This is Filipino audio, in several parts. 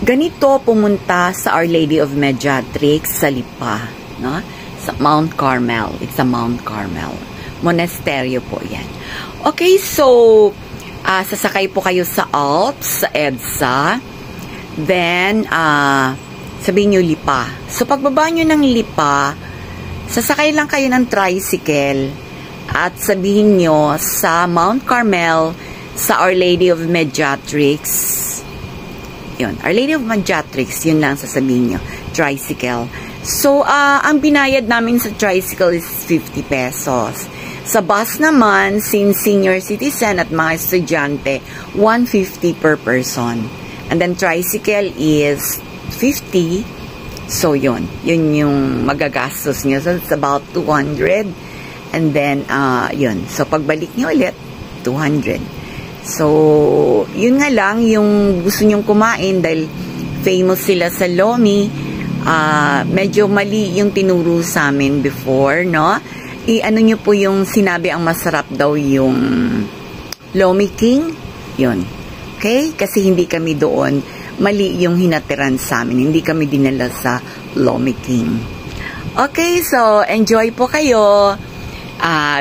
ganito pumunta sa Our Lady of Mediatrix sa Lipa, no? Sa Mount Carmel. It's a Mount Carmel. Monasteryo po yan. Okay, so, sasakay po kayo sa Alps, sa EDSA. Then, sabihin nyo Lipa. So, pagbaba nyo ng Lipa, sasakay lang kayo ng tricycle at sabihin nyo sa Mount Carmel, sa Our Lady of Mediatrix. Yun, Our Lady of Mediatrix, yun lang sasabihin nyo. Tricycle. So, ang binayad namin sa tricycle is 50 pesos. Sa bus naman, since senior citizen at mga estudyante, 150 per person. And then, tricycle is 50. So, yun. Yun yung magagastos nyo. So, it's about 200. And then, yun. So, pagbalik nyo ulit, 200. So, yun nga lang, yung gusto nyong kumain dahil famous sila sa Lomi, medyo mali yung tinuro sa amin before, no? I-ano nyo po yung sinabi ang masarap daw yung Lomi King, yun. Okay? Kasi hindi kami doon, mali yung hinatiran sa amin, hindi kami dinala sa Lomi King. Okay, so, enjoy po kayo.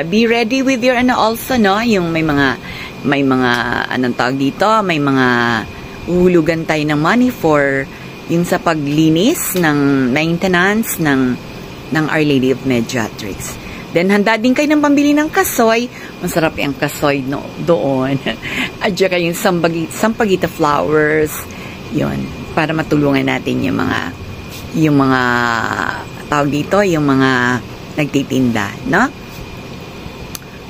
Be ready with your also, no? Yung may mga anong tawag dito, may mga uhulugan tayo ng money for yung sa paglinis ng maintenance ng Our Lady of Mediatrix. Then handa din kayo ng pambili ng kasoy. Masarap yung kasoy doon. At saka yung sampagita flowers. Yun, para matulungan natin yung mga tawag dito, yung mga nagtitinda, no?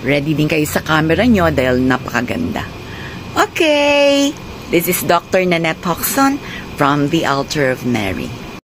Ready din kayo sa camera nyo dahil napakaganda. Okay, this is Dr. Nanette Hoxon from the Altar of Mary.